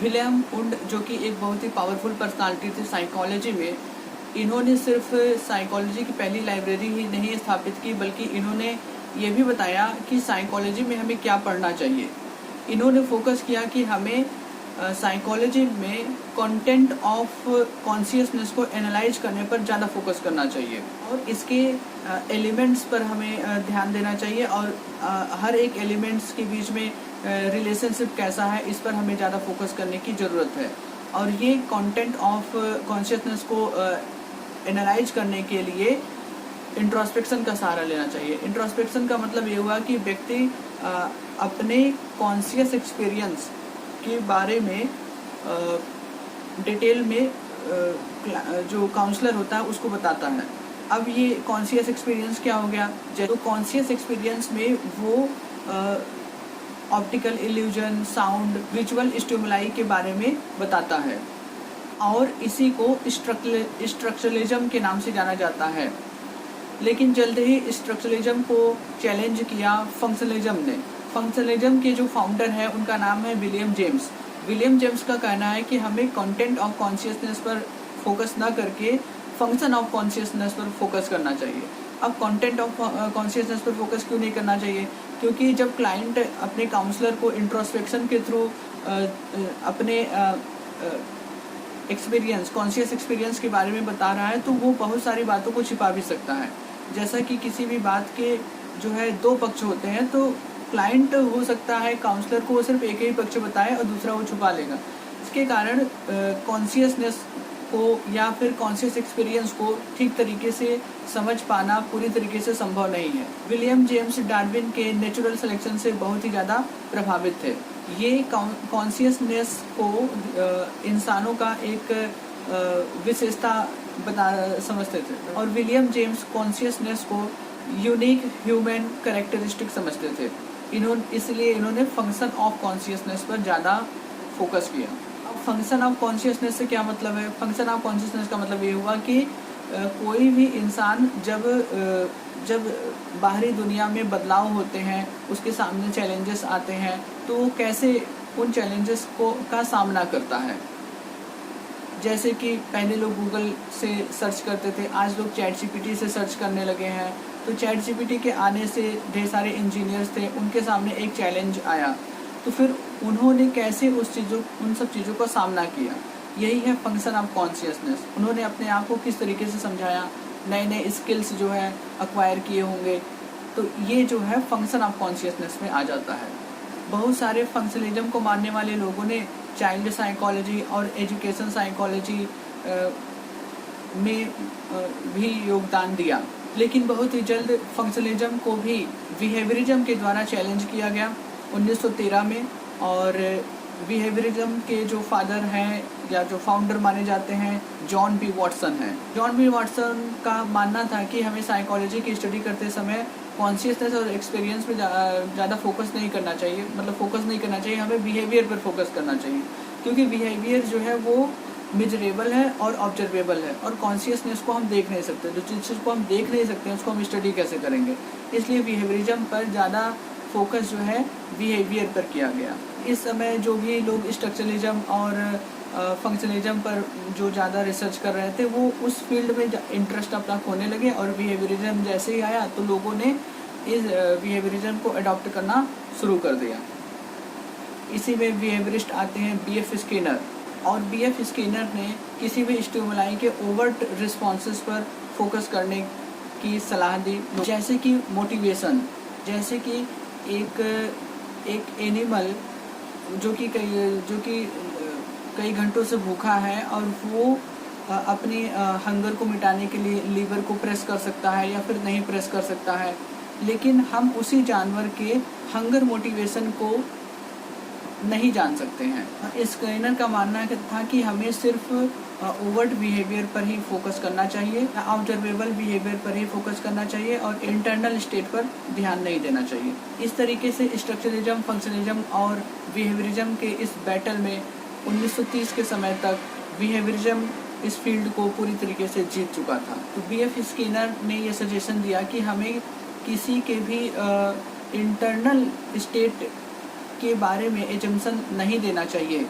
William wound जो कि एक बहुत ही पावरफुल पर्सनालिटी थी साइकोलॉजी में, इन्होंने सिर्फ साइकोलॉजी की पहली लाइब्रेरी ही नहीं स्थापित की, बल्कि इन्होंने ये भी बताया कि साइकोलॉजी में हमें क्या पढ़ना चाहिए। इन्होंने फोकस किया कि हमें साइकोलॉजी में कंटेंट ऑफ कॉन्शियसनेस को एनालाइज करने पर ज़्यादा फोकस करना चाहिए और इसके एलिमेंट्स पर हमें ध्यान देना चाहिए और हर एक एलिमेंट्स के बीच में रिलेशनशिप कैसा है इस पर हमें ज़्यादा फोकस करने की ज़रूरत है। और ये कंटेंट ऑफ कॉन्शियसनेस को एनालाइज करने के लिए इंट्रोस्पेक्शन का सहारा लेना चाहिए। इंट्रोस्पेक्शन का मतलब ये हुआ कि व्यक्ति अपने कॉन्शियस एक्सपीरियंस के बारे में डिटेल में जो काउंसलर होता है उसको बताता है। अब ये कॉन्शियस एक्सपीरियंस क्या हो गया? तो कॉन्शियस एक्सपीरियंस में वो optical illusion, sound, visual stimuli के बारे में बताता है और इसी को स्ट्रक्चरलिज्म के नाम से जाना जाता है। लेकिन जल्द ही स्ट्रक्चरलिज्म को चैलेंज किया फंक्शनलिज्म ने। फंक्शनलिज्म के जो फाउंडर है उनका नाम है विलियम जेम्स। विलियम जेम्स का कहना है कि हमें कंटेंट ऑफ कॉन्शियसनेस पर फोकस ना करके फंक्शन ऑफ कॉन्शियसनेस पर फोकस करना चाहिए। अब कंटेंट ऑफ कॉन्शियसनेस पर फोकस क्यों नहीं करना चाहिए? क्योंकि जब क्लाइंट अपने काउंसलर को इंट्रोस्पेक्शन के थ्रू अपने एक्सपीरियंस, कॉन्शियस एक्सपीरियंस के बारे में बता रहा है तो वो बहुत सारी बातों को छिपा भी सकता है। जैसा कि किसी भी बात के जो है दो पक्ष होते हैं, तो क्लाइंट हो सकता है काउंसलर को सिर्फ एक ही पक्ष बताए और दूसरा वो छुपा लेगा। इसके कारण कॉन्शियसनेस को या फिर कॉन्शियस एक्सपीरियंस को ठीक तरीके से समझ पाना पूरी तरीके से संभव नहीं है। विलियम जेम्स डार्विन के नेचुरल सिलेक्शन से बहुत ही ज़्यादा प्रभावित थे। ये कॉन्शियसनेस को इंसानों का एक विशेषता समझते थे और विलियम जेम्स कॉन्शियसनेस को यूनिक ह्यूमन कैरेक्टरिस्टिक समझते थे। इसलिए इन्होंने फंक्शन ऑफ कॉन्शियसनेस पर ज़्यादा फोकस किया। अब फंक्शन ऑफ कॉन्शियसनेस से क्या मतलब है? फंक्शन ऑफ कॉन्शियसनेस का मतलब ये हुआ कि कोई भी इंसान जब बाहरी दुनिया में बदलाव होते हैं, उसके सामने चैलेंजेस आते हैं, तो वो कैसे उन चैलेंजेस का सामना करता है। जैसे कि पहले लोग गूगल से सर्च करते थे, आज लोग चैट जीपीटी से सर्च करने लगे हैं। तो चैट जीपीटी के आने से ढेर सारे इंजीनियर्स थे, उनके सामने एक चैलेंज आया, तो फिर उन्होंने कैसे उन सब चीज़ों का सामना किया। यही है फंक्शन ऑफ कॉन्शियसनेस। उन्होंने अपने आप को किस तरीके से समझाया, नए नए स्किल्स जो है अक्वायर किए होंगे, तो ये जो है फंक्शन ऑफ कॉन्शियसनेस में आ जाता है। बहुत सारे फंक्शनलिज्म को मानने वाले लोगों ने चाइल्ड साइकोलॉजी और एजुकेशन साइकोलॉजी में भी योगदान दिया, लेकिन बहुत ही जल्द फंक्शनलिज्म को भी बिहेवियरिज्म के द्वारा चैलेंज किया गया 1913 में। और बिहेवियरिज्म के जो फादर हैं या जो फाउंडर माने जाते हैं जॉन बी वॉटसन हैं। जॉन बी वॉटसन का मानना था कि हमें साइकोलॉजी की स्टडी करते समय कॉन्शियसनेस और एक्सपीरियंस पे ज़्यादा फोकस नहीं करना चाहिए, हमें बिहेवियर पर फोकस करना चाहिए, क्योंकि बिहेवियर जो है वो मेजरेबल है और ऑब्जर्वेबल है और कॉन्शियसनेस को हम देख नहीं सकते। जो चीज़ को हम देख नहीं सकते उसको हम स्टडी कैसे करेंगे? इसलिए बिहेवियरिज्म पर ज़्यादा फोकस जो है बिहेवियर पर किया गया। इस समय जो भी लोग स्ट्रक्चरलिज्म और फंक्शनलिज्म पर जो ज़्यादा रिसर्च कर रहे थे वो उस फील्ड में इंटरेस्ट अपना खोने लगे और बिहेवियरिज्म जैसे ही आया तो लोगों ने इस बिहेवियरिज्म को अडॉप्ट करना शुरू कर दिया। इसी में बिहेवियरिस्ट आते हैं B.F. स्किनर, और B.F. स्किनर ने किसी भी स्टिमुलाई के ओवर्ट रिस्पॉन्सेस पर फोकस करने की सलाह दी, जैसे कि मोटिवेशन। जैसे कि एक एनिमल जो कि कई घंटों से भूखा है और वो अपनी हंगर को मिटाने के लिए लीवर को प्रेस कर सकता है या फिर नहीं प्रेस कर सकता है, लेकिन हम उसी जानवर के हंगर मोटिवेशन को नहीं जान सकते हैं। स्किनर का मानना था कि हमें सिर्फ ओवर्ट बिहेवियर पर ही फोकस करना चाहिए, ऑब्जर्वेबल बिहेवियर पर ही फोकस करना चाहिए और इंटरनल स्टेट पर ध्यान नहीं देना चाहिए। इस तरीके से स्ट्रक्चरलिज्म, फंक्शनलिज्म और बिहेवियरिज्म के इस बैटल में 1930 के समय तक बिहेवियरिज्म इस फील्ड को पूरी तरीके से जीत चुका था। तो B.F. स्किनर ने ये सजेशन दिया कि हमें किसी के भी इंटरनल स्टेट के बारे में एजम्पशन नहीं देना चाहिए,